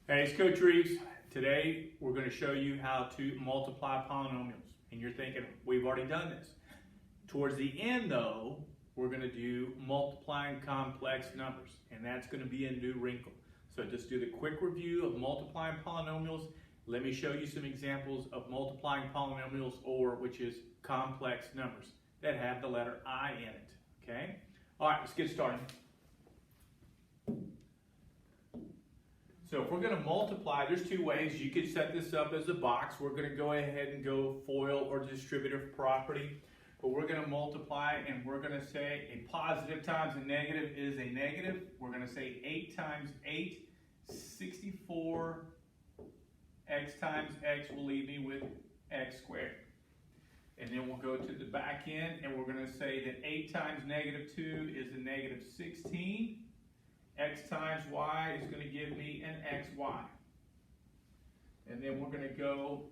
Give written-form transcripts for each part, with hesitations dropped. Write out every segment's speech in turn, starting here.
Hey, it's Coach Reeves. Today we're going to show you how to multiply polynomials. And you're thinking, we've already done this. Towards the end though, we're going to do multiplying complex numbers. And that's going to be a new wrinkle. So just do the quick review of multiplying polynomials. Let me show you some examples of multiplying polynomials, or which is complex numbers that have the letter I in it. Okay? All right, let's get started. So if we're going to multiply, there's two ways. You could set this up as a box. We're going to go ahead and go FOIL or distributive property. But we're going to multiply, and we're going to say a positive times a negative is a negative. We're going to say 8 times 8, 64. X times x will leave me with x squared. And then we'll go to the back end, and we're going to say that 8 times negative 2 is a negative 16. X times y is going to give me an xy. And then we're going to go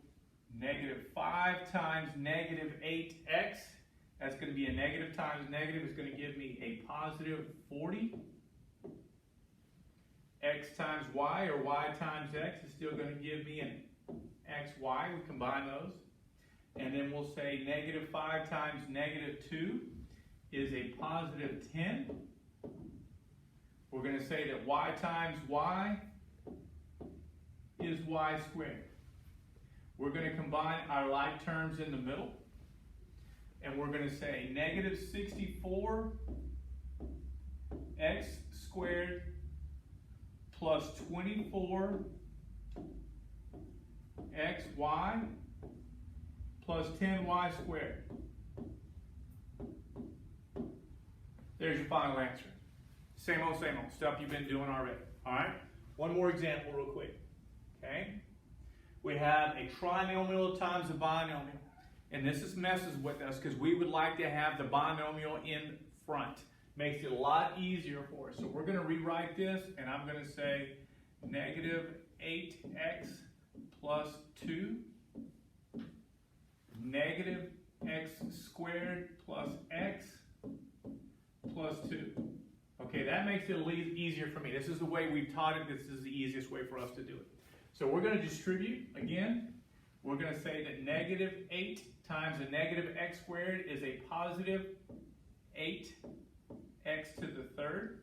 negative 5 times negative 8x. That's going to be a negative times negative is going to give me a positive 40. X times y, or y times x, is still going to give me an xy. We combine those. And then we'll say negative 5 times negative 2 is a positive 10. We're going to say that y times y is y squared. We're going to combine our like terms in the middle. And we're going to say negative 64 x squared plus 24 xy plus 10y squared. There's your final answer. Same old stuff you've been doing already. All right? One more example real quick. Okay? We have a trinomial times a binomial. And this messes with us because we would like to have the binomial in front. Makes it a lot easier for us. So we're going to rewrite this, and I'm going to say negative 8x plus 2 negative x squared plus x plus 2. Okay, that makes it a little easier for me. This is the way we've taught it. This is the easiest way for us to do it. So we're going to distribute again. We're going to say that negative 8 times a negative x squared is a positive 8x to the third.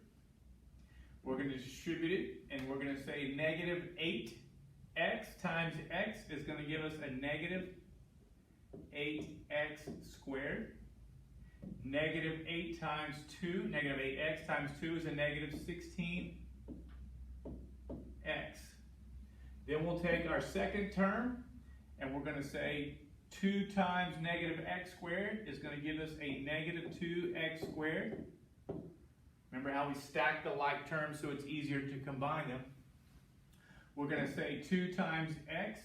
We're going to distribute it, and we're going to say negative 8x times x is going to give us a negative 8x squared. Negative 8 times 2, negative 8x times 2 is a negative 16x. Then we'll take our second term, and we're going to say 2 times negative x squared is going to give us a negative 2x squared. Remember how we stack the like terms so it's easier to combine them. We're going to say 2 times x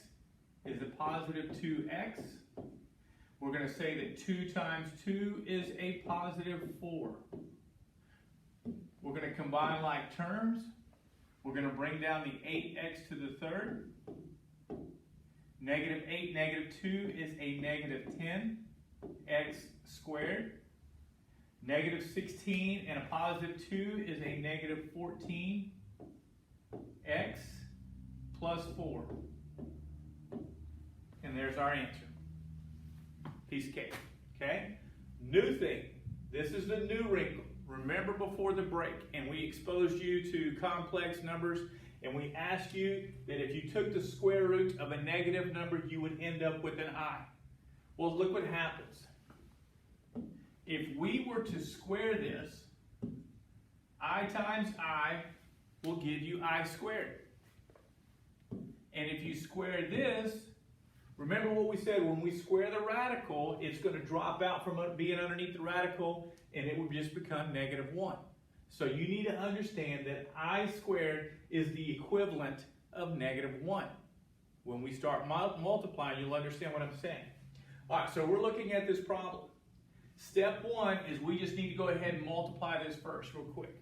is a positive 2x. We're going to say that 2 times 2 is a positive 4. We're going to combine like terms. We're going to bring down the 8x to the third. Negative 8, negative 2 is a negative 10x squared. Negative 16 and a positive 2 is a negative 14x plus 4. And there's our answer. Piece of cake. Okay? New thing. This is the new wrinkle. Remember before the break, and we exposed you to complex numbers, and we asked you that if you took the square root of a negative number, you would end up with an I. Well, look what happens. If we were to square this, I times I will give you I squared. And if you square this, remember what we said, when we square the radical, it's going to drop out from being underneath the radical, and it will just become negative 1. So you need to understand that I squared is the equivalent of negative 1. When we start multiplying, you'll understand what I'm saying. All right, so we're looking at this problem. Step 1 is we just need to go ahead and multiply this first real quick.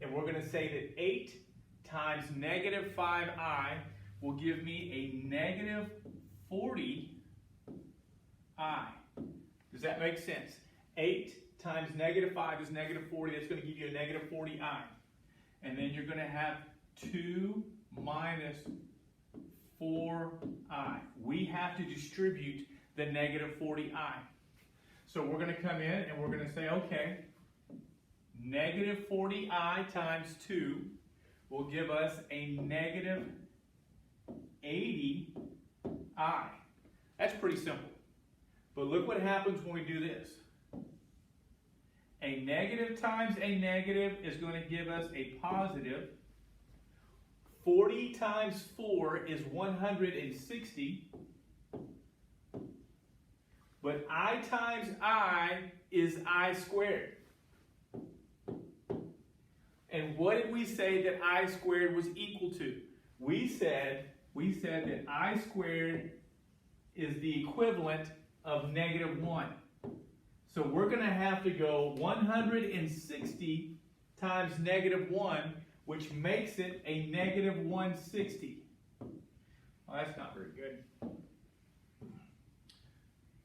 And we're going to say that 8 times negative 5i will give me a negative 40i. Does that make sense? 8 times negative 5 is negative 40. That's going to give you a negative 40i. And then you're going to have 2 minus 4i. We have to distribute the negative 40i. So we're going to come in and we're going to say, okay, negative 40i times 2 will give us a negative 80i. That's pretty simple. But look what happens when we do this. A negative times a negative is going to give us a positive. 40 times 4 is 160. But I times I is I squared. And what did we say that I squared was equal to? We said that I squared is the equivalent of negative 1. So we're going to have to go 160 times negative 1, which makes it a negative 160. Well, that's not very good.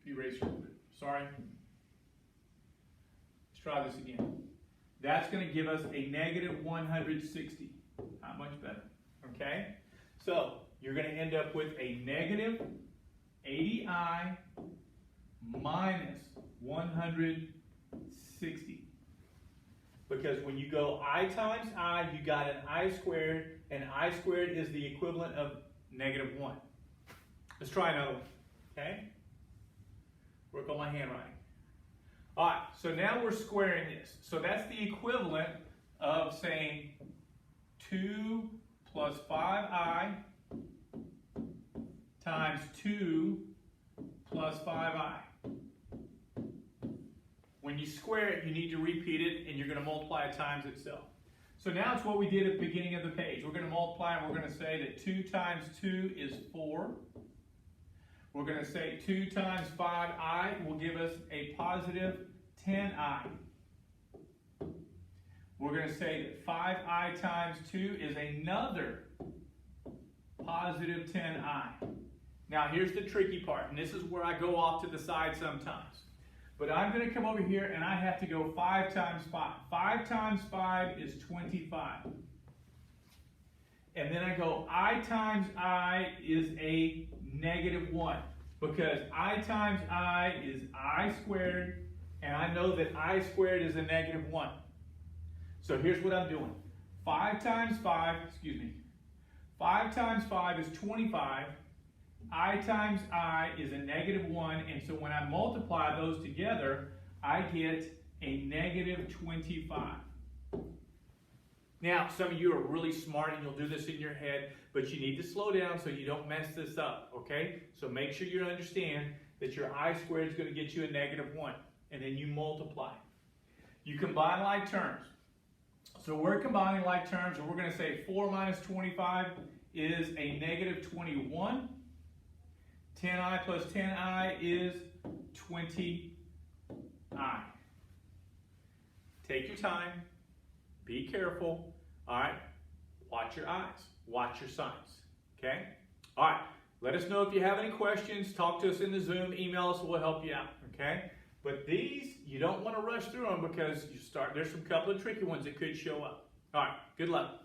Eraser. Sorry. Let's try this again. That's going to give us a negative 160. Not much better. Okay? So you're going to end up with a negative 80i minus 160. Because when you go I times I, you got an I squared, and I squared is the equivalent of negative 1. Let's try another one. Okay? Work on my handwriting. All right, so now we're squaring this. So that's the equivalent of saying 2 plus 5i times 2 plus 5i. When you square it, you need to repeat it, and you're going to multiply it times itself. So now it's what we did at the beginning of the page. We're going to multiply, and we're going to say that 2 times 2 is 4. We're going to say 2 times 5i will give us a positive 10i. We're going to say that 5i times 2 is another positive 10i. Now here's the tricky part, and this is where I go off to the side sometimes. But I'm going to come over here and I have to go 5 times 5. 5 times 5 is 25. And then I go I times I is a negative 1. Because I times I is I squared, and I know that I squared is a negative 1. So here's what I'm doing. 5 times 5 times 5 is 25. I times I is a negative 1, and so when I multiply those together, I get a negative 25. Now, some of you are really smart and you'll do this in your head, but you need to slow down so you don't mess this up, okay? So make sure you understand that your I squared is going to get you a negative 1, and then you multiply. You combine like terms. So we're combining like terms, and we're going to say 4 minus 25 is a negative 21. 10i plus 10i is 20i. Take your time. Be careful. All right? Watch your eyes. Watch your signs. Okay? All right. Let us know if you have any questions. Talk to us in the Zoom. Email us. We'll help you out. Okay? But these, you don't want to rush through them because there's some couple of tricky ones that could show up. All right. Good luck.